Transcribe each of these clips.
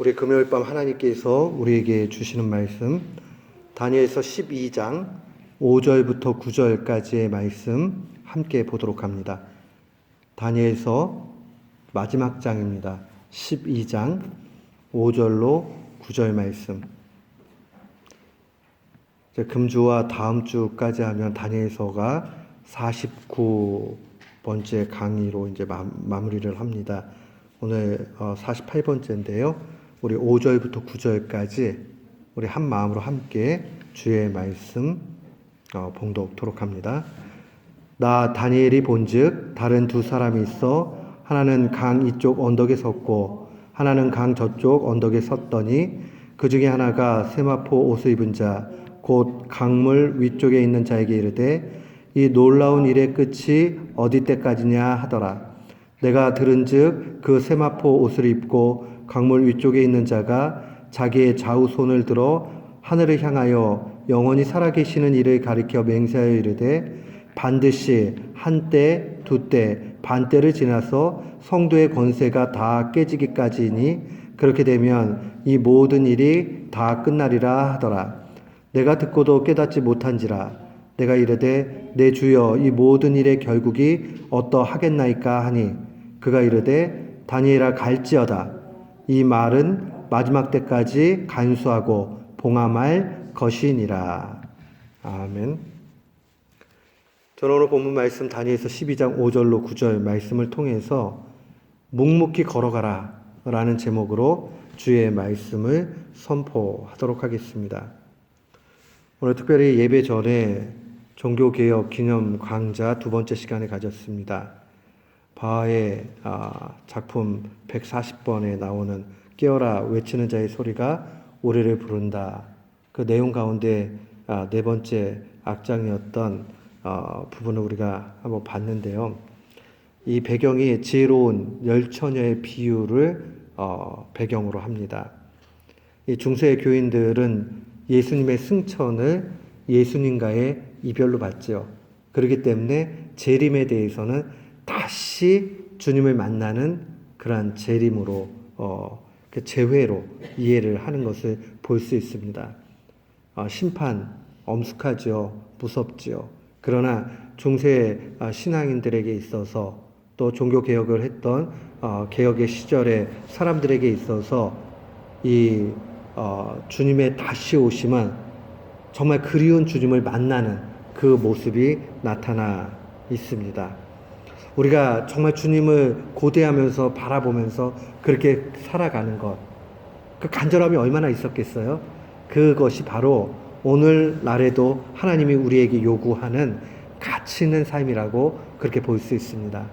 우리 금요일 밤 하나님께서 우리에게 주시는 말씀, 다니엘서 12장 5절부터 9절까지의 말씀 함께 보도록 합니다. 다니엘서 마지막 장입니다. 12장 5절로 9절 말씀. 금주와 다음 주까지 하면 다니엘서가 49번째 강의로 이제 마무리를 합니다. 오늘 48번째인데요. 우리 5절부터 9절까지 우리 한 마음으로 함께 주의 말씀 봉독토록 합니다. 나 다니엘이 본즉 다른 두 사람이 있어 하나는 강 이쪽 언덕에 섰고 하나는 강 저쪽 언덕에 섰더니 그 중에 하나가 세마포 옷을 입은 자 곧 강물 위쪽에 있는 자에게 이르되 이 놀라운 일의 끝이 어디 때까지냐 하더라. 내가 들은즉 그 세마포 옷을 입고 강물 위쪽에 있는 자가 자기의 좌우 손을 들어 하늘을 향하여 영원히 살아계시는 이를 가리켜 맹세하여 이르되 반드시 한때 두때 반때를 지나서 성도의 권세가 다 깨지기까지니 그렇게 되면 이 모든 일이 다 끝나리라 하더라. 내가 듣고도 깨닫지 못한지라. 내가 이르되 내 주여 이 모든 일의 결국이 어떠하겠나이까 하니 그가 이르되 다니엘아 갈지어다. 이 말은 마지막 때까지 간수하고 봉함할 것이니라. 아멘. 저는 오늘 본문 말씀 다니엘서 12장 5절로 9절 말씀을 통해서 묵묵히 걸어가라 라는 제목으로 주의 말씀을 선포하도록 하겠습니다. 오늘 특별히 예배 전에 종교개혁 기념 강좌 두 번째 시간을 가졌습니다. 바하의 작품 140번에 나오는 깨어라 외치는 자의 소리가 우리를 부른다. 그 내용 가운데 네 번째 악장이었던 부분을 우리가 한번 봤는데요. 이 배경이 지혜로운 열처녀의 비유를 배경으로 합니다. 이 중세 교인들은 예수님의 승천을 예수님과의 이별로 봤죠. 그렇기 때문에 재림에 대해서는 다시 주님을 만나는 그러한 재림으로 그 재회로 이해를 하는 것을 볼 수 있습니다. 심판 엄숙하죠. 무섭죠. 그러나 중세 신앙인들에게 있어서 또 종교개혁을 했던 개혁의 시절의 사람들에게 있어서 이 주님의 다시 오심은 정말 그리운 주님을 만나는 그 모습이 나타나 있습니다. 우리가 정말 주님을 고대하면서 바라보면서 그렇게 살아가는 것, 그 간절함이 얼마나 있었겠어요? 그것이 바로 오늘날에도 하나님이 우리에게 요구하는 가치 있는 삶이라고 그렇게 볼 수 있습니다.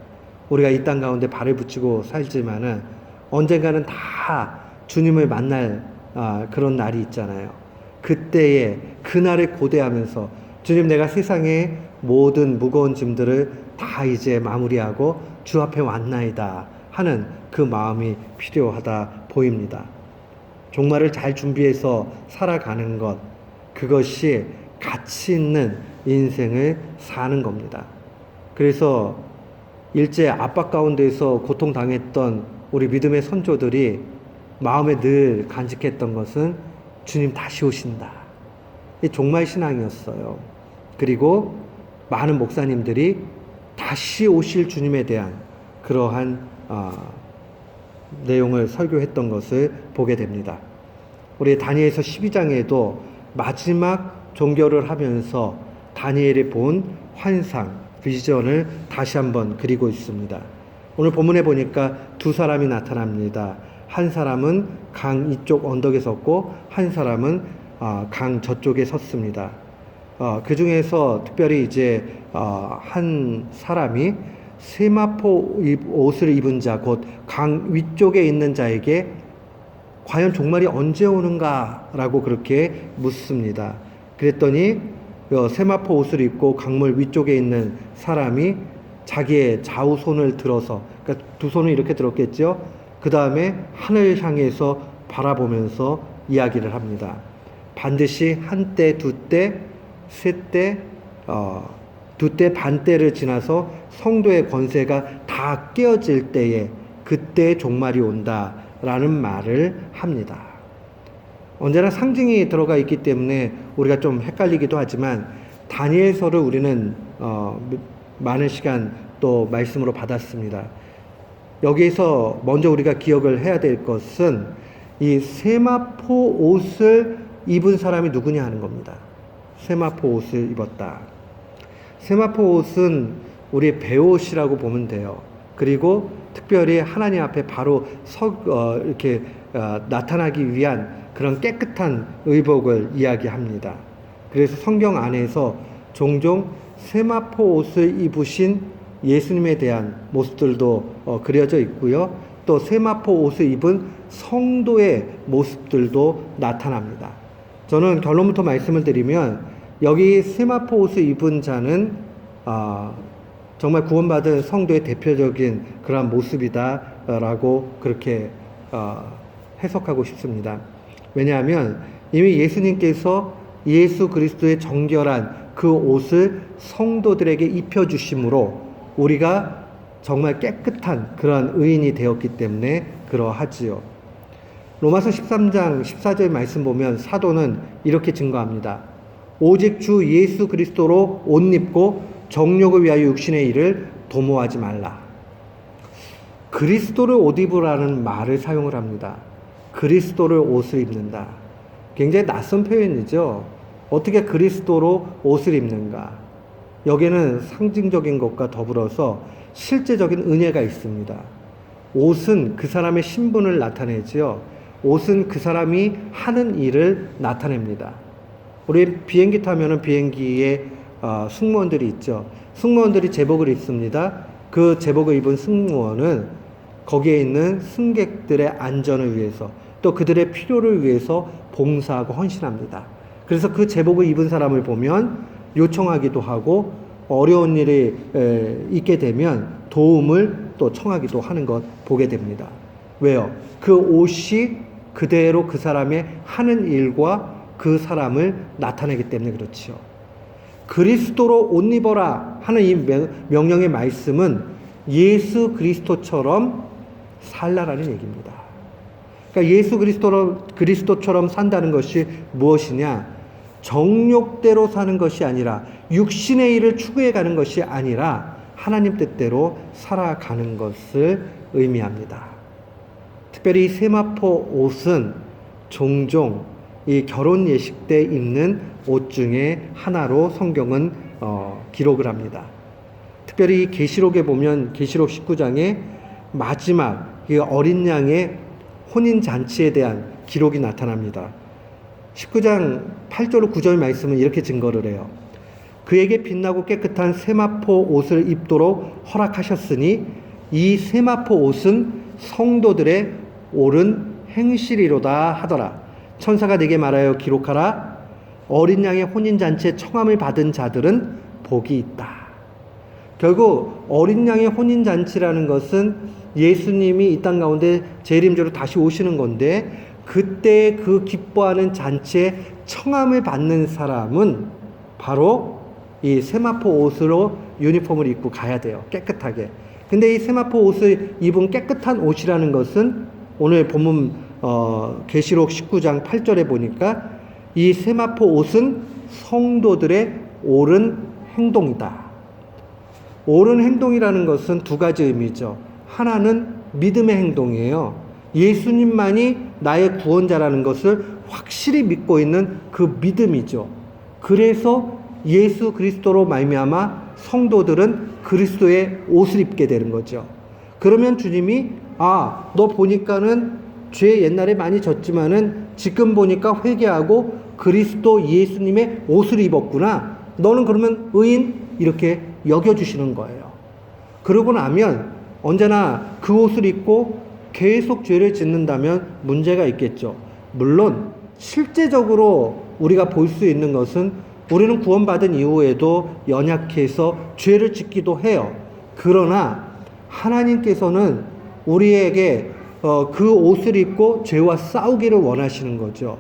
우리가 이 땅 가운데 발을 붙이고 살지만은 언젠가는 다 주님을 만날 그런 날이 있잖아요. 그때에 그날을 고대하면서 주님 내가 세상의 모든 무거운 짐들을 다 이제 마무리하고 주 앞에 왔나이다 하는 그 마음이 필요하다 보입니다. 종말을 잘 준비해서 살아가는 것, 그것이 가치 있는 인생을 사는 겁니다. 그래서 일제 압박 가운데서 고통당했던 우리 믿음의 선조들이 마음에 늘 간직했던 것은 주님 다시 오신다. 이 종말 신앙이었어요. 그리고 많은 목사님들이 다시 오실 주님에 대한 그러한 내용을 설교했던 것을 보게 됩니다. 우리 다니엘서 12장에도 마지막 종교를 하면서 다니엘이 본 환상, 비전을 다시 한번 그리고 있습니다. 오늘 본문에 보니까 두 사람이 나타납니다. 한 사람은 강 이쪽 언덕에 섰고 한 사람은 강 저쪽에 섰습니다. 그 중에서 특별히 이제 한 사람이 세마포 옷을 입은 자, 곧 강 위쪽에 있는 자에게 과연 종말이 언제 오는가라고 그렇게 묻습니다. 그랬더니 세마포 옷을 입고 강물 위쪽에 있는 사람이 자기의 좌우 손을 들어서, 그러니까 두 손을 이렇게 들었겠죠. 그 다음에 하늘을 향해서 바라보면서 이야기를 합니다. 반드시 한때, 두때, 세때, 두때 반때를 지나서 성도의 권세가 다 깨어질 때에 그때 종말이 온다 라는 말을 합니다. 언제나 상징이 들어가 있기 때문에 우리가 좀 헷갈리기도 하지만 다니엘서를 우리는 많은 시간 또 말씀으로 받았습니다. 여기에서 먼저 우리가 기억을 해야 될 것은 이 세마포 옷을 입은 사람이 누구냐 하는 겁니다. 세마포 옷을 입었다. 세마포 옷은 우리의 배옷이라고 보면 돼요. 그리고 특별히 하나님 앞에 바로 이렇게 나타나기 위한 그런 깨끗한 의복을 이야기합니다. 그래서 성경 안에서 종종 세마포 옷을 입으신 예수님에 대한 모습들도 그려져 있고요. 또 세마포 옷을 입은 성도의 모습들도 나타납니다. 저는 결론부터 말씀을 드리면 여기 세마포 옷을 입은 자는 정말 구원받은 성도의 대표적인 그러한 모습이다라고 그렇게 해석하고 싶습니다. 왜냐하면 이미 예수님께서 예수 그리스도의 정결한 그 옷을 성도들에게 입혀주심으로 우리가 정말 깨끗한 그러한 의인이 되었기 때문에 그러하지요. 로마서 13장 14절 말씀 보면 사도는 이렇게 증거합니다. 오직 주 예수 그리스도로 옷 입고 정욕을 위하여 육신의 일을 도모하지 말라. 그리스도를 옷 입으라는 말을 사용을 합니다. 그리스도를 옷을 입는다. 굉장히 낯선 표현이죠. 어떻게 그리스도로 옷을 입는가? 여기에는 상징적인 것과 더불어서 실제적인 은혜가 있습니다. 옷은 그 사람의 신분을 나타내지요. 옷은 그 사람이 하는 일을 나타냅니다. 우리 비행기 타면은 비행기에 승무원들이 있죠. 승무원들이 제복을 입습니다. 그 제복을 입은 승무원은 거기에 있는 승객들의 안전을 위해서 또 그들의 필요를 위해서 봉사하고 헌신합니다. 그래서 그 제복을 입은 사람을 보면 요청하기도 하고 어려운 일이 있게 되면 도움을 또 청하기도 하는 것 보게 됩니다. 왜요? 그 옷이 그대로 그 사람의 하는 일과 그 사람을 나타내기 때문에 그렇지요. 그리스도로 옷 입어라 하는 이 명령의 말씀은 예수 그리스도처럼 살라라는 얘기입니다. 그러니까 예수 그리스도처럼 산다는 것이 무엇이냐? 정욕대로 사는 것이 아니라 육신의 일을 추구해 가는 것이 아니라 하나님 뜻대로 살아가는 것을 의미합니다. 특별히 세마포 옷은 종종 이 결혼 예식 때 입는 옷 중에 하나로 성경은 기록을 합니다. 특별히 계시록에 보면 계시록 19장에 마지막 이 어린 양의 혼인 잔치에 대한 기록이 나타납니다. 19장 8절 9절 말씀은 이렇게 증거를 해요. 그에게 빛나고 깨끗한 세마포 옷을 입도록 허락하셨으니 이 세마포 옷은 성도들의 옳은 행실이로다 하더라. 천사가 내게 말하여 기록하라. 어린 양의 혼인잔치에 청함을 받은 자들은 복이 있다. 결국 어린 양의 혼인잔치라는 것은 예수님이 이 땅 가운데 재림주로 다시 오시는 건데 그때 그 기뻐하는 잔치에 청함을 받는 사람은 바로 이 세마포 옷으로 유니폼을 입고 가야 돼요. 깨끗하게. 근데 이 세마포 옷을 입은 깨끗한 옷이라는 것은 오늘 본문 계시록 19장 8절에 보니까 이 세마포 옷은 성도들의 옳은 행동이다. 옳은 행동이라는 것은 두 가지 의미죠. 하나는 믿음의 행동이에요. 예수님만이 나의 구원자라는 것을 확실히 믿고 있는 그 믿음이죠. 그래서 예수 그리스도로 말미암아 성도들은 그리스도의 옷을 입게 되는 거죠. 그러면 주님이 너 보니까는 죄 옛날에 많이 졌지만은 지금 보니까 회개하고 그리스도 예수님의 옷을 입었구나. 너는 그러면 의인 이렇게 여겨주시는 거예요. 그러고 나면 언제나 그 옷을 입고 계속 죄를 짓는다면 문제가 있겠죠. 물론 실제적으로 우리가 볼 수 있는 것은 우리는 구원받은 이후에도 연약해서 죄를 짓기도 해요. 그러나 하나님께서는 우리에게 그 옷을 입고 죄와 싸우기를 원하시는 거죠.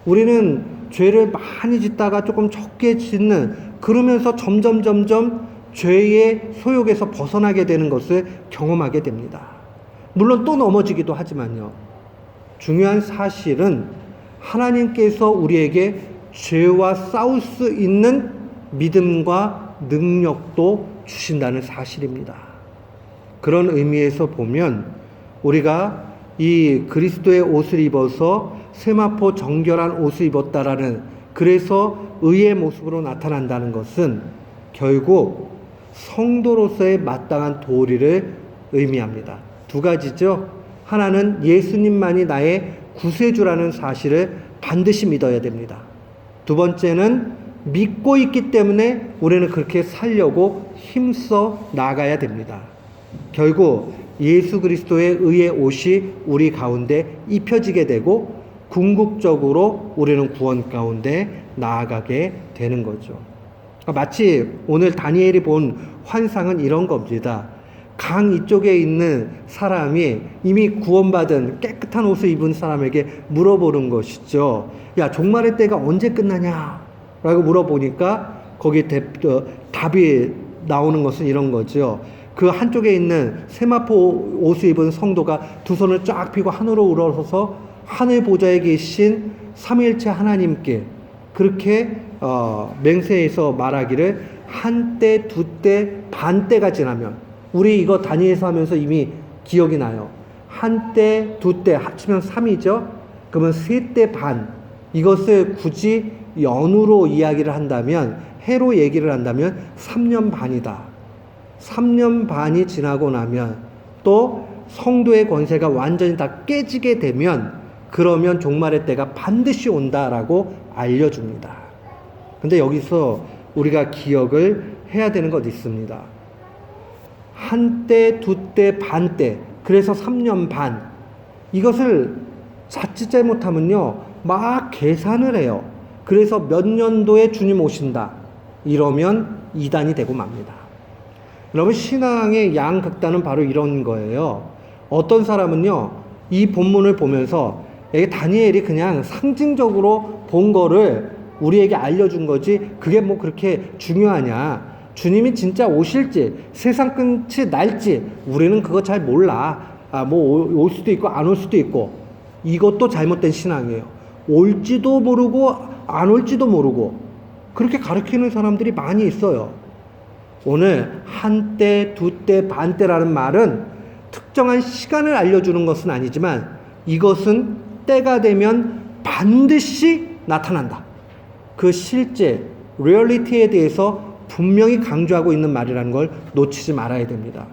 우리는 죄를 많이 짓다가 조금 적게 짓는 그러면서 점점 죄의 소욕에서 벗어나게 되는 것을 경험하게 됩니다. 물론 또 넘어지기도 하지만요. 중요한 사실은 하나님께서 우리에게 죄와 싸울 수 있는 믿음과 능력도 주신다는 사실입니다. 그런 의미에서 보면 우리가 이 그리스도의 옷을 입어서 세마포 정결한 옷을 입었다라는, 그래서 의의 모습으로 나타난다는 것은 결국 성도로서의 마땅한 도리를 의미합니다. 두 가지죠. 하나는 예수님만이 나의 구세주라는 사실을 반드시 믿어야 됩니다. 두 번째는 믿고 있기 때문에 우리는 그렇게 살려고 힘써 나가야 됩니다. 결국 예수 그리스도의 의의 옷이 우리 가운데 입혀지게 되고 궁극적으로 우리는 구원 가운데 나아가게 되는 거죠. 마치 오늘 다니엘이 본 환상은 이런 겁니다. 강 이쪽에 있는 사람이 이미 구원받은 깨끗한 옷을 입은 사람에게 물어보는 것이죠. 야, 종말의 때가 언제 끝나냐? 라고 물어보니까 거기 답이 나오는 것은 이런 거죠. 그 한쪽에 있는 세마포 옷을 입은 성도가 두 손을 쫙 펴고 하늘로 우러서서 하늘 보좌에 계신 삼위일체 하나님께 그렇게 맹세해서 말하기를 한때, 두때, 반때가 지나면, 우리 이거 다니엘서 하면서 이미 기억이 나요. 한때, 두때 합치면 3이죠. 그러면 세때 반. 이것을 굳이 연으로 이야기를 한다면, 해로 얘기를 한다면 3년 반이다. 3년 반이 지나고 나면 또 성도의 권세가 완전히 다 깨지게 되면, 그러면 종말의 때가 반드시 온다라고 알려줍니다. 근데 여기서 우리가 기억을 해야 되는 것 있습니다. 한때, 두때, 반때, 그래서 3년 반. 이것을 자칫 잘못하면요, 막 계산을 해요. 그래서 몇 년도에 주님 오신다. 이러면 이단이 되고 맙니다. 여러분, 신앙의 양극단은 바로 이런 거예요. 어떤 사람은요, 이 본문을 보면서 다니엘이 그냥 상징적으로 본 거를 우리에게 알려준 거지, 그게 뭐 그렇게 중요하냐. 주님이 진짜 오실지, 세상 끝이 날지, 우리는 그거 잘 몰라. 뭐 올 수도 있고 안 올 수도 있고. 이것도 잘못된 신앙이에요. 올지도 모르고 안 올지도 모르고 그렇게 가르치는 사람들이 많이 있어요. 오늘 한때, 두때, 반때라는 말은 특정한 시간을 알려주는 것은 아니지만 이것은 때가 되면 반드시 나타난다. 그 실제 리얼리티에 대해서 분명히 강조하고 있는 말이라는 걸 놓치지 말아야 됩니다.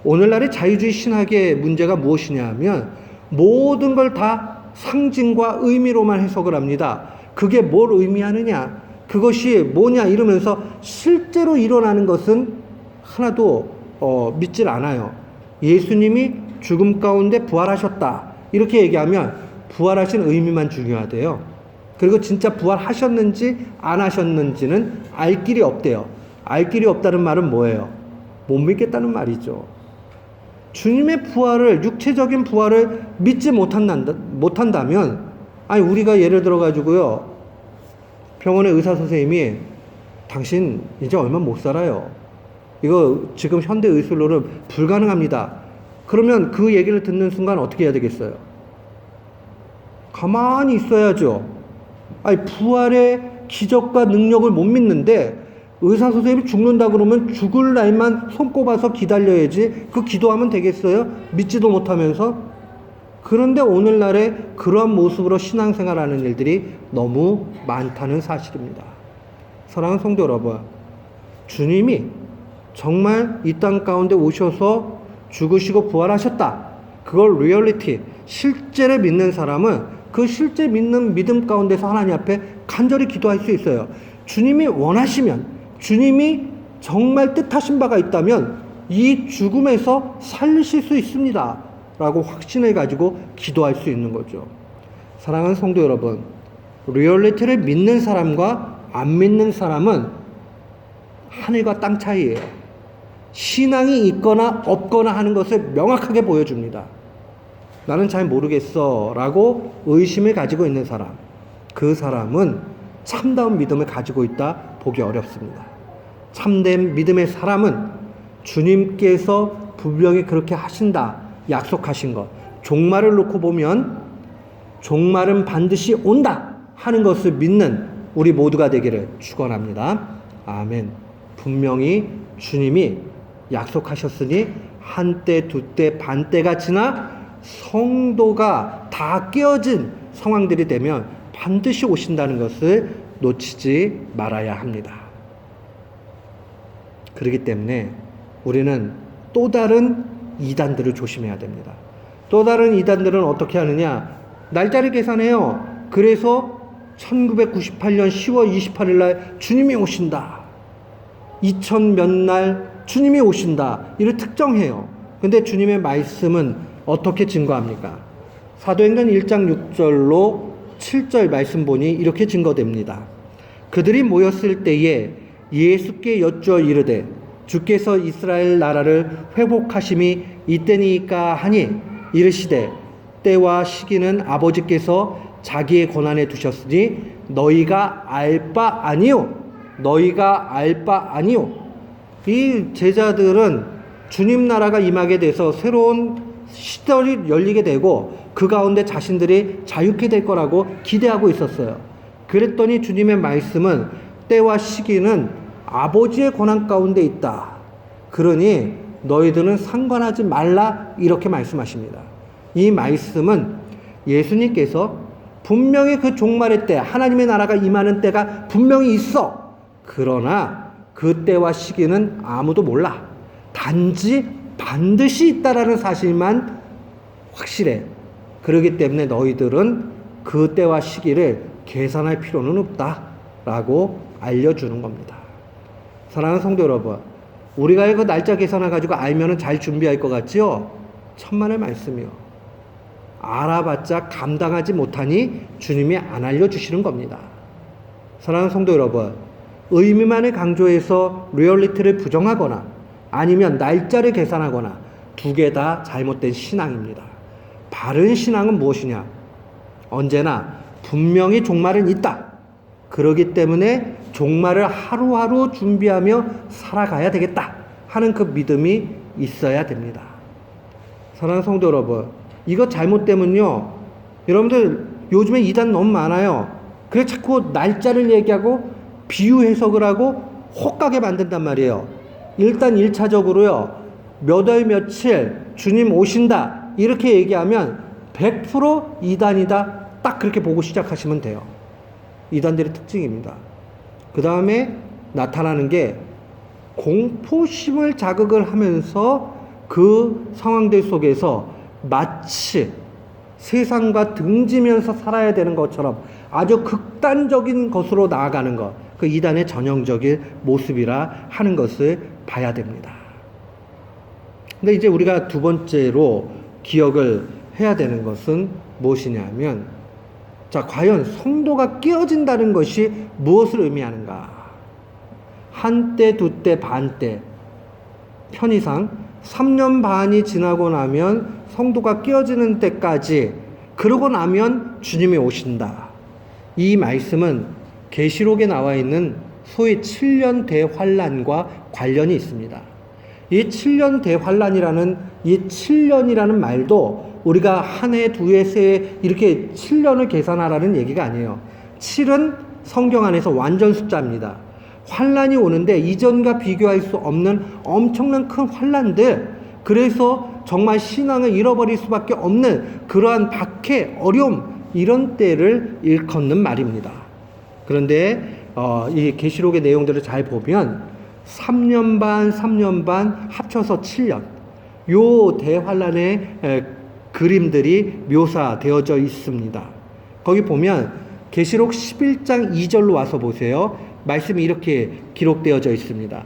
오늘날의 자유주의 신학의 문제가 무엇이냐 하면 모든 걸 다 상징과 의미로만 해석을 합니다. 그게 뭘 의미하느냐, 그것이 뭐냐 이러면서 실제로 일어나는 것은 하나도 믿질 않아요. 예수님이 죽음 가운데 부활하셨다 이렇게 얘기하면 부활하신 의미만 중요하대요. 그리고 진짜 부활하셨는지 안 하셨는지는 알 길이 없대요. 알 길이 없다는 말은 뭐예요? 못 믿겠다는 말이죠. 주님의 부활을, 육체적인 부활을 믿지 못한다면, 아니 우리가 예를 들어 가지고요, 병원의 의사 선생님이 당신 이제 얼마 못 살아요. 이거 지금 현대 의술로는 불가능합니다. 그러면 그 얘기를 듣는 순간 어떻게 해야 되겠어요? 가만히 있어야죠. 아니 부활의 기적과 능력을 못 믿는데 의사 선생님이 죽는다 그러면 죽을 날만 손꼽아서 기다려야지 그 기도하면 되겠어요? 믿지도 못하면서. 그런데 오늘날에 그러한 모습으로 신앙생활하는 일들이 너무 많다는 사실입니다. 사랑하는 성도 여러분, 주님이 정말 이 땅 가운데 오셔서 죽으시고 부활하셨다. 그걸 리얼리티, 실제를 믿는 사람은 그 실제 믿는 믿음 가운데서 하나님 앞에 간절히 기도할 수 있어요. 주님이 원하시면, 주님이 정말 뜻하신 바가 있다면 이 죽음에서 살리실 수 있습니다 라고 확신을 가지고 기도할 수 있는 거죠. 사랑하는 성도 여러분, 리얼리티를 믿는 사람과 안 믿는 사람은 하늘과 땅 차이예요. 신앙이 있거나 없거나 하는 것을 명확하게 보여줍니다. 나는 잘 모르겠어 라고 의심을 가지고 있는 사람, 그 사람은 참다운 믿음을 가지고 있다 보기 어렵습니다. 참된 믿음의 사람은 주님께서 분명히 그렇게 하신다 약속하신 것, 종말을 놓고 보면 종말은 반드시 온다 하는 것을 믿는 우리 모두가 되기를 축원합니다. 아멘. 분명히 주님이 약속하셨으니 한때, 두때, 반때가 지나 성도가 다 깨어진 상황들이 되면 반드시 오신다는 것을 놓치지 말아야 합니다. 그렇기 때문에 우리는 또 다른 이단들을 조심해야 됩니다. 또 다른 이단들은 어떻게 하느냐? 날짜를 계산해요. 그래서 1998년 10월 28일 날 주님이 오신다. 2000 몇 날 주님이 오신다. 이를 특정해요. 근데 주님의 말씀은 어떻게 증거합니까? 사도행전 1장 6절로 7절 말씀 보니 이렇게 증거됩니다. 그들이 모였을 때에 예수께 여쭈어 이르되 주께서 이스라엘 나라를 회복하심이 이때니까 하니 이르시되 때와 시기는 아버지께서 자기의 권한에 두셨으니 너희가 알 바 아니요. 너희가 알 바 아니요. 이 제자들은 주님 나라가 임하게 돼서 새로운 시절이 열리게 되고 그 가운데 자신들이 자유케 될 거라고 기대하고 있었어요. 그랬더니 주님의 말씀은 때와 시기는 아버지의 권한 가운데 있다. 그러니 너희들은 상관하지 말라 이렇게 말씀하십니다. 이 말씀은 예수님께서 분명히 그 종말의 때 하나님의 나라가 임하는 때가 분명히 있어. 그러나 그 때와 시기는 아무도 몰라. 단지 반드시 있다라는 사실만 확실해. 그렇기 때문에 너희들은 그 때와 시기를 계산할 필요는 없다라고 알려주는 겁니다. 사랑하는 성도 여러분, 우리가 그 날짜 계산을 가지고 알면은 잘 준비할 것 같지요? 천만의 말씀이요. 알아봤자 감당하지 못하니 주님이 안 알려주시는 겁니다. 사랑하는 성도 여러분, 의미만을 강조해서 리얼리티를 부정하거나 아니면 날짜를 계산하거나 두 개 다 잘못된 신앙입니다. 바른 신앙은 무엇이냐? 언제나 분명히 종말은 있다. 그렇기 때문에 종말을 하루하루 준비하며 살아가야 되겠다 하는 그 믿음이 있어야 됩니다. 사랑하는 성도 여러분, 이거 잘못되면요, 여러분들 요즘에 이단 너무 많아요. 그래 자꾸 날짜를 얘기하고 비유 해석을 하고 혹하게 만든단 말이에요. 일단 1차적으로요, 몇 월 며칠 주님 오신다 이렇게 얘기하면 100% 이단이다 딱 그렇게 보고 시작하시면 돼요. 이단들의 특징입니다. 그 다음에 나타나는 게 공포심을 자극을 하면서 그 상황들 속에서 마치 세상과 등지면서 살아야 되는 것처럼 아주 극단적인 것으로 나아가는 것, 그 이단의 전형적인 모습이라 하는 것을 봐야 됩니다. 근데 이제 우리가 두 번째로 기억을 해야 되는 것은 무엇이냐면, 자, 과연 성도가 깨어진다는 것이 무엇을 의미하는가? 한때, 두때, 반때, 편의상 3년 반이 지나고 나면 성도가 깨어지는 때까지, 그러고 나면 주님이 오신다. 이 말씀은 계시록에 나와 있는 소위 7년 대환란과 관련이 있습니다. 이 7년 대환란이라는 이 7년이라는 말도 우리가 한 해, 두 해, 세 해 이렇게 7년을 계산하라는 얘기가 아니에요. 7은 성경 안에서 완전 숫자입니다. 환란이 오는데 이전과 비교할 수 없는 엄청난 큰 환란들, 그래서 정말 신앙을 잃어버릴 수밖에 없는 그러한 박해, 어려움, 이런 때를 일컫는 말입니다. 그런데 이 계시록의 내용들을 잘 보면 3년 반 합쳐서 7년, 요 대환란의 그림들이 묘사되어져 있습니다. 거기 보면 계시록 11장 2절로 와서 보세요. 말씀이 이렇게 기록되어져 있습니다.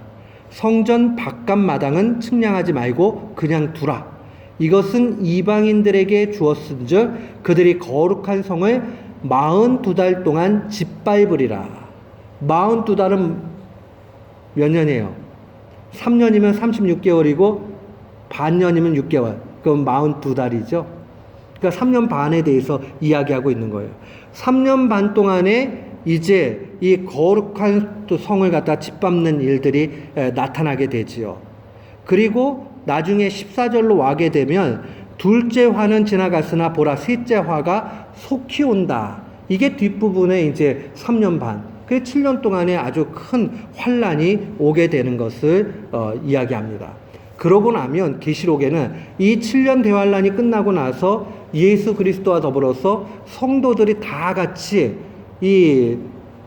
성전 바깥 마당은 측량하지 말고 그냥 두라. 이것은 이방인들에게 주었은즉 그들이 거룩한 성을 42달 동안 짓밟으리라. 42달은 몇 년이에요? 3년이면 36개월이고 반년이면 6개월. 그럼 42달이죠. 그러니까 3년 반에 대해서 이야기하고 있는 거예요. 3년 반 동안에 이제 이 거룩한 성을 갖다 짓밟는 일들이 나타나게 되지요. 그리고 나중에 14절로 와게 되면 둘째 화는 지나갔으나 보라 셋째 화가 속히 온다. 이게 뒷부분에 이제 3년 반, 그 7년 동안에 아주 큰 환란이 오게 되는 것을 이야기합니다. 그러고 나면 계시록에는 이 7년 대환란이 끝나고 나서 예수 그리스도와 더불어서 성도들이 다 같이 이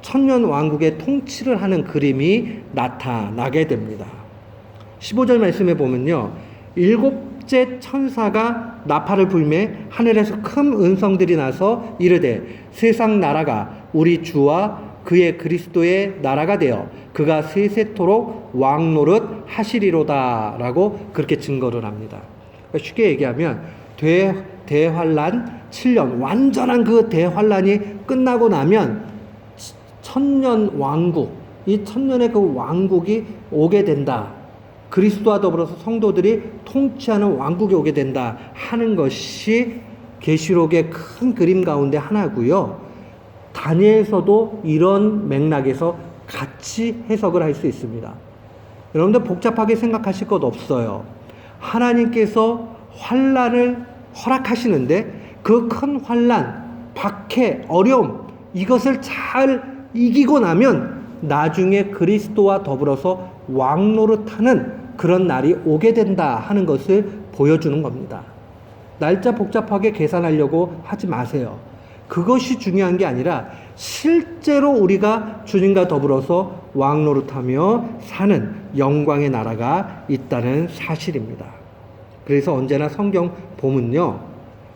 천년 왕국의 통치를 하는 그림이 나타나게 됩니다. 15절 말씀에 보면요, 일곱째 천사가 나팔을 불매 하늘에서 큰 음성들이 나서 이르되 세상 나라가 우리 주와 그의 그리스도의 나라가 되어 그가 세세토록 왕노릇 하시리로다 라고 그렇게 증거를 합니다. 쉽게 얘기하면 대환란 7년, 완전한 그 대환란이 끝나고 나면 천년 왕국, 이 천년의 그 왕국이 오게 된다. 그리스도와 더불어서 성도들이 통치하는 왕국이 오게 된다 하는 것이 계시록의 큰 그림 가운데 하나고요. 다니엘서도 이런 맥락에서 같이 해석을 할 수 있습니다. 여러분들 복잡하게 생각하실 것 없어요. 하나님께서 환란을 허락하시는데 그 큰 환란, 박해, 어려움 이것을 잘 이기고 나면 나중에 그리스도와 더불어서 왕노릇하는 그런 날이 오게 된다 하는 것을 보여주는 겁니다. 날짜 복잡하게 계산하려고 하지 마세요. 그것이 중요한 게 아니라 실제로 우리가 주님과 더불어서 왕노릇하며 사는 영광의 나라가 있다는 사실입니다. 그래서 언제나 성경 보면요,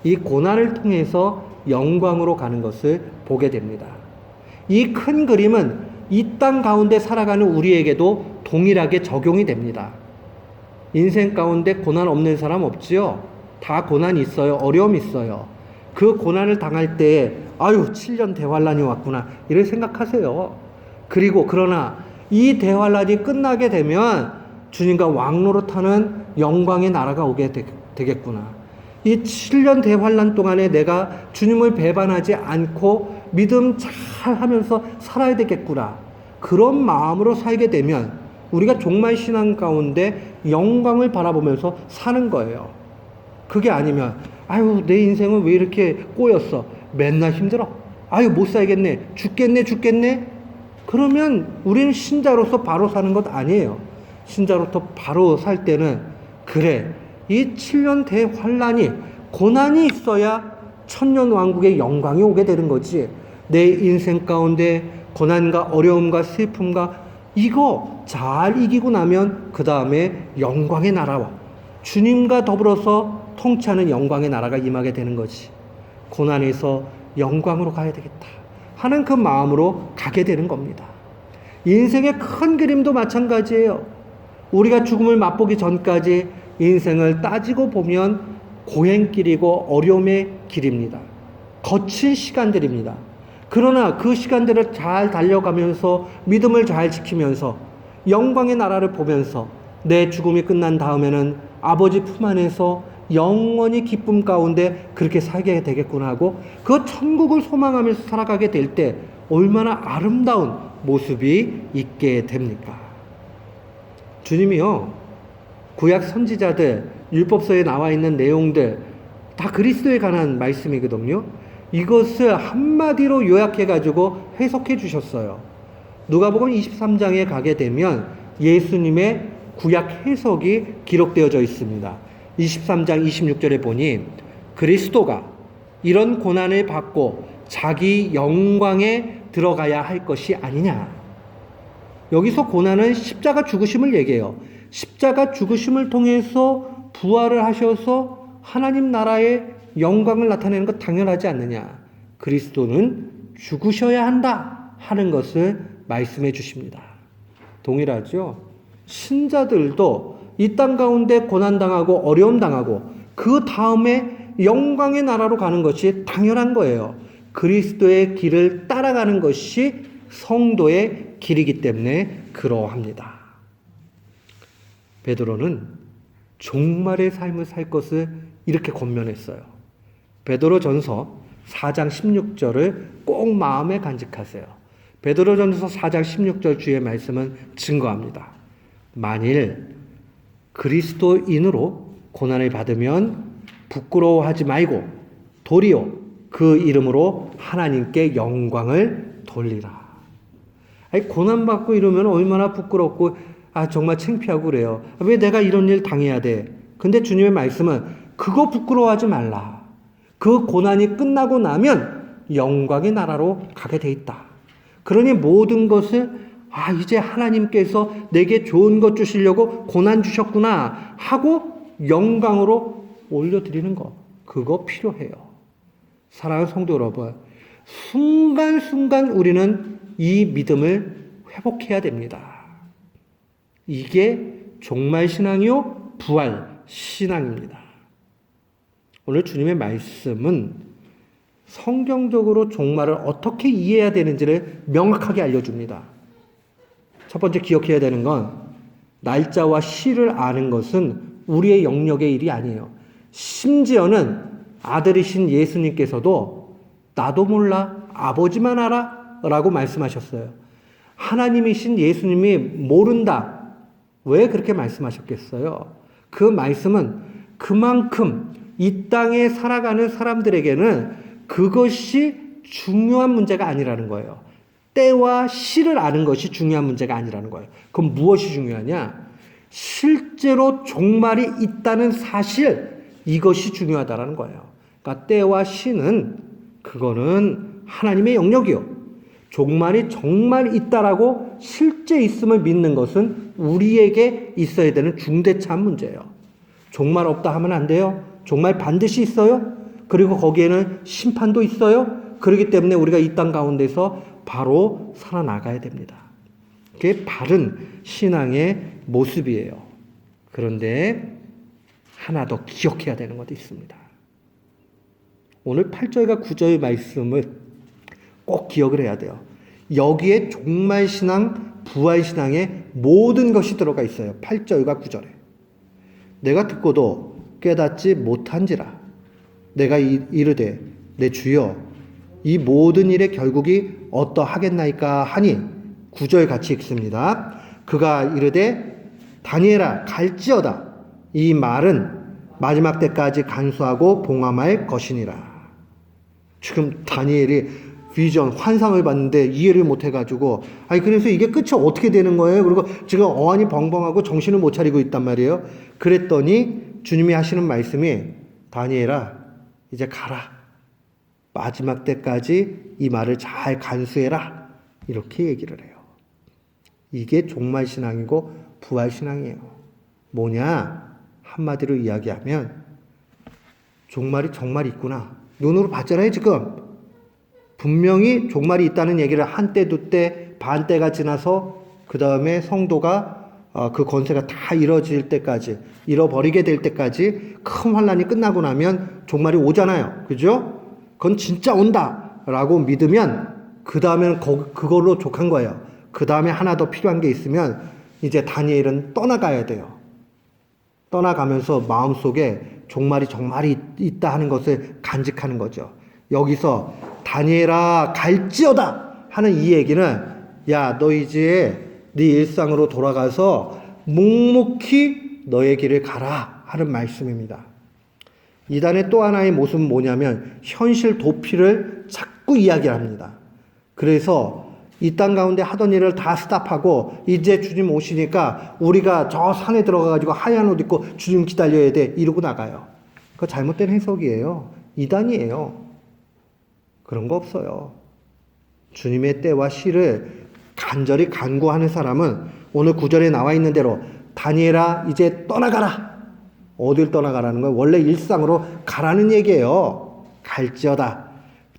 이 고난을 통해서 영광으로 가는 것을 보게 됩니다. 이 큰 그림은 이 땅 가운데 살아가는 우리에게도 동일하게 적용이 됩니다. 인생 가운데 고난 없는 사람 없지요? 다 고난 있어요. 어려움 있어요. 그 고난을 당할 때 아유 7년 대환란이 왔구나 이렇게 생각하세요. 그리고 그러나 이 대환란이 끝나게 되면 주님과 왕노릇하는 영광의 나라가 오게 되겠구나. 이 7년 대환란 동안에 내가 주님을 배반하지 않고 믿음 잘 하면서 살아야 되겠구나. 그런 마음으로 살게 되면 우리가 종말 신앙 가운데 영광을 바라보면서 사는 거예요. 그게 아니면 아유 내 인생은 왜 이렇게 꼬였어. 맨날 힘들어. 아유 못 살겠네. 죽겠네. 그러면 우리는 신자로서 바로 사는 것 아니에요. 신자로서 바로 살 때는 그래 이 7년 대환란이 고난이 있어야 천년 왕국의 영광이 오게 되는 거지. 내 인생 가운데 고난과 어려움과 슬픔과 이거 잘 이기고 나면 그 다음에 영광의 나라와 주님과 더불어서 통치하는 영광의 나라가 임하게 되는 거지. 고난에서 영광으로 가야 되겠다 하는 그 마음으로 가게 되는 겁니다. 인생의 큰 그림도 마찬가지예요. 우리가 죽음을 맛보기 전까지 인생을 따지고 보면 고행길이고 어려움의 길입니다. 거친 시간들입니다. 그러나 그 시간들을 잘 달려가면서 믿음을 잘 지키면서 영광의 나라를 보면서 내 죽음이 끝난 다음에는 아버지 품 안에서 영원히 기쁨 가운데 그렇게 살게 되겠구나 하고 그 천국을 소망하면서 살아가게 될 때 얼마나 아름다운 모습이 있게 됩니까? 주님이요, 구약 선지자들, 율법서에 나와 있는 내용들 다 그리스도에 관한 말씀이거든요. 이것을 한마디로 요약해가지고 해석해 주셨어요. 누가복음 23장에 가게 되면 예수님의 구약 해석이 기록되어져 있습니다. 23장 26절에 보니 그리스도가 이런 고난을 받고 자기 영광에 들어가야 할 것이 아니냐. 여기서 고난은 십자가 죽으심을 얘기해요. 십자가 죽으심을 통해서 부활을 하셔서 하나님 나라의 영광을 나타내는 것 당연하지 않느냐. 그리스도는 죽으셔야 한다 하는 것을 말씀해 주십니다. 동일하죠? 신자들도 이 땅 가운데 고난당하고 어려움 당하고 그 다음에 영광의 나라로 가는 것이 당연한 거예요. 그리스도의 길을 따라가는 것이 성도의 길이기 때문에 그러합니다. 베드로는 종말의 삶을 살 것을 이렇게 권면했어요. 베드로전서 4장 16절을 꼭 마음에 간직하세요. 베드로전서 4장 16절 주의 말씀은 증거합니다. 만일 그리스도인으로 고난을 받으면 부끄러워하지 말고 도리어 그 이름으로 하나님께 영광을 돌리라. 아니, 고난받고 이러면 얼마나 부끄럽고 정말 창피하고 그래요. 왜 내가 이런 일 당해야 돼? 근데 주님의 말씀은 그거 부끄러워하지 말라. 그 고난이 끝나고 나면 영광의 나라로 가게 돼 있다. 그러니 모든 것을 이제 하나님께서 내게 좋은 것 주시려고 고난 주셨구나 하고 영광으로 올려드리는 것, 그거 필요해요. 사랑하는 성도 여러분, 순간순간 우리는 이 믿음을 회복해야 됩니다. 이게 종말신앙이요 부활신앙입니다. 오늘 주님의 말씀은 성경적으로 종말을 어떻게 이해해야 되는지를 명확하게 알려줍니다. 첫 번째 기억해야 되는 건 날짜와 시를 아는 것은 우리의 영역의 일이 아니에요. 심지어는 아들이신 예수님께서도 나도 몰라 아버지만 알아 라고 말씀하셨어요. 하나님이신 예수님이 모른다. 왜 그렇게 말씀하셨겠어요? 그 말씀은 그만큼 이 땅에 살아가는 사람들에게는 그것이 중요한 문제가 아니라는 거예요. 때와 시를 아는 것이 중요한 문제가 아니라는 거예요. 그럼 무엇이 중요하냐? 실제로 종말이 있다는 사실, 이것이 중요하다는 거예요. 그러니까 때와 시는 그거는 하나님의 영역이요. 종말이 정말 있다라고 실제 있음을 믿는 것은 우리에게 있어야 되는 중대차한 문제예요. 종말 없다 하면 안 돼요. 종말 반드시 있어요. 그리고 거기에는 심판도 있어요. 그렇기 때문에 우리가 이 땅 가운데서 바로 살아나가야 됩니다. 그게 바른 신앙의 모습이에요. 그런데 하나 더 기억해야 되는 것도 있습니다. 오늘 8절과 9절 말씀을 꼭 기억을 해야 돼요. 여기에 종말신앙, 부활신앙의 모든 것이 들어가 있어요. 8절과 9절에. 내가 듣고도 깨닫지 못한지라. 내가 이르되 내 주여 이 모든 일의 결국이 어떠하겠나이까 하니 9절 같이 읽습니다. 그가 이르되 다니엘아 갈지어다. 이 말은 마지막 때까지 간수하고 봉함할 것이니라. 지금 다니엘이 비전, 환상을 봤는데 이해를 못해가지고 그래서 이게 끝이 어떻게 되는 거예요? 그리고 지금 어안이 벙벙하고 정신을 못 차리고 있단 말이에요. 그랬더니 주님이 하시는 말씀이 다니엘아 이제 가라. 마지막 때까지 이 말을 잘 간수해라. 이렇게 얘기를 해요. 이게 종말신앙이고 부활신앙이에요. 뭐냐? 한마디로 이야기하면 종말이 정말 있구나. 눈으로 봤잖아요, 지금. 분명히 종말이 있다는 얘기를 한때, 두때, 반때가 지나서 그 다음에 성도가 그 권세가 다 잃어버리게 될 때까지 큰 환란이 끝나고 나면 종말이 오잖아요. 그죠? 그건 진짜 온다라고 믿으면 그 다음에는 그걸로 족한 거예요. 그 다음에 하나 더 필요한 게 있으면 이제 다니엘은 떠나가야 돼요. 떠나가면서 마음속에 종말이 있다 하는 것을 간직하는 거죠. 여기서 다니엘아 갈지어다 하는 이 얘기는 야, 너 이제 네 일상으로 돌아가서 묵묵히 너의 길을 가라 하는 말씀입니다. 이단의 또 하나의 모습은 뭐냐면 현실 도피를 자꾸 이야기합니다. 그래서 이 땅 가운데 하던 일을 다 스탑하고 이제 주님 오시니까 우리가 저 산에 들어가가지고 하얀 옷 입고 주님 기다려야 돼 이러고 나가요. 그거 잘못된 해석이에요. 이단이에요. 그런 거 없어요. 주님의 때와 시를 간절히 간구하는 사람은 오늘 9절에 나와 있는 대로 다니엘아 이제 떠나가라. 어딜 떠나가라는 거예요? 원래 일상으로 가라는 얘기예요. 갈지어다.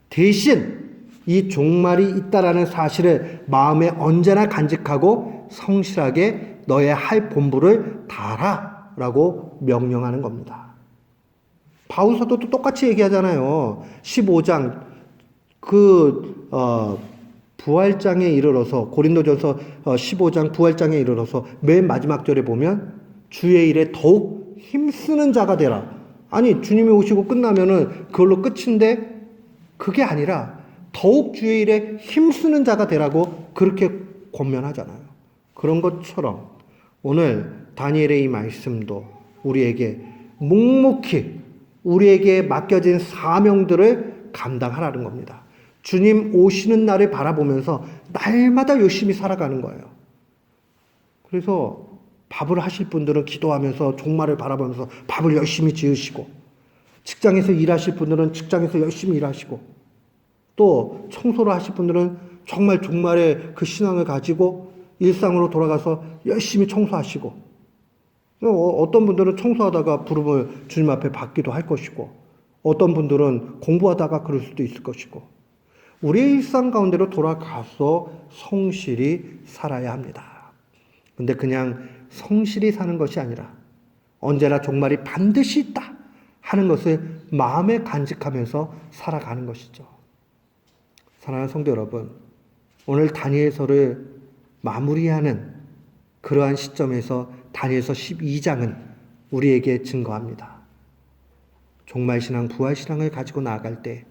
대신 이 종말이 있다라는 사실을 마음에 언제나 간직하고 성실하게 너의 할 본분을 다하라 라고 명령하는 겁니다. 바울 사도도 똑같이 얘기하잖아요. 15장 부활장에 이르러서 고린도전서 15장 부활장에 이르러서 맨 마지막 절에 보면 주의 일에 더욱 힘쓰는 자가 되라. 아니 주님이 오시고 끝나면은 그걸로 끝인데 그게 아니라 더욱 주의 일에 힘쓰는 자가 되라고 그렇게 권면하잖아요. 그런 것처럼 오늘 다니엘의 이 말씀도 우리에게 묵묵히 우리에게 맡겨진 사명들을 감당하라는 겁니다. 주님 오시는 날을 바라보면서 날마다 열심히 살아가는 거예요. 그래서 밥을 하실 분들은 기도하면서 종말을 바라보면서 밥을 열심히 지으시고, 직장에서 일하실 분들은 직장에서 열심히 일하시고, 또 청소를 하실 분들은 정말 종말의 그 신앙을 가지고 일상으로 돌아가서 열심히 청소하시고, 어떤 분들은 청소하다가 부름을 주님 앞에 받기도 할 것이고, 어떤 분들은 공부하다가 그럴 수도 있을 것이고, 우리의 일상 가운데로 돌아가서 성실히 살아야 합니다. 근데 그냥 성실히 사는 것이 아니라 언제나 종말이 반드시 있다 하는 것을 마음에 간직하면서 살아가는 것이죠. 사랑하는 성도 여러분, 오늘 다니엘서를 마무리하는 그러한 시점에서 다니엘서 12장은 우리에게 증거합니다. 종말신앙, 부활신앙을 가지고 나아갈 때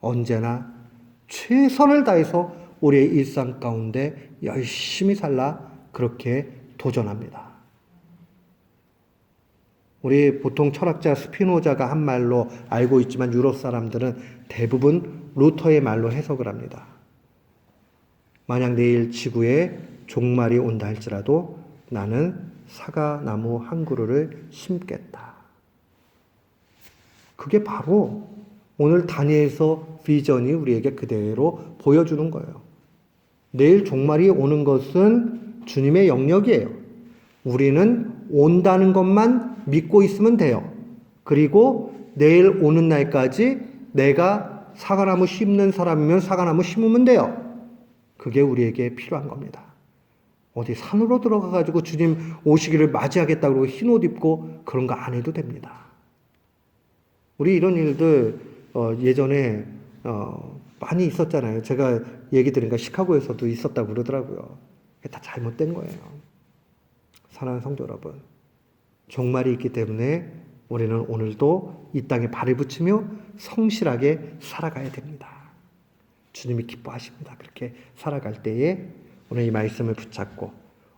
언제나 최선을 다해서 우리의 일상 가운데 열심히 살라 그렇게 도전합니다. 우리 보통 철학자 스피노자가 한 말로 알고 있지만 유럽 사람들은 대부분 루터의 말로 해석을 합니다. 만약 내일 지구에 종말이 온다 할지라도 나는 사과나무 한 그루를 심겠다. 그게 바로 오늘 다니엘서 비전이 우리에게 그대로 보여주는 거예요. 내일 종말이 오는 것은 주님의 영역이에요. 우리는 온다는 것만 믿고 있으면 돼요. 그리고 내일 오는 날까지 내가 사과나무 심는 사람이면 사과나무 심으면 돼요. 그게 우리에게 필요한 겁니다. 어디 산으로 들어가가지고 주님 오시기를 맞이하겠다고 흰 옷 입고 그런 거 안 해도 됩니다. 우리 이런 일들 예전에 많이 있었잖아요. 제가 얘기 들으니까 시카고에서도 있었다고 그러더라고요. 다 잘못된 거예요. 사랑하는 성도 여러분, 종말이 있기 때문에 우리는 오늘도 이 땅에 발을 붙이며 성실하게 살아가야 됩니다. 주님이 기뻐하십니다. 그렇게 살아갈 때에 오늘 이 말씀을 붙잡고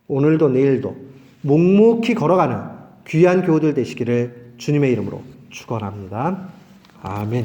오늘도 내일도 묵묵히 걸어가는 귀한 교우들 되시기를 주님의 이름으로 축원합니다. 아멘.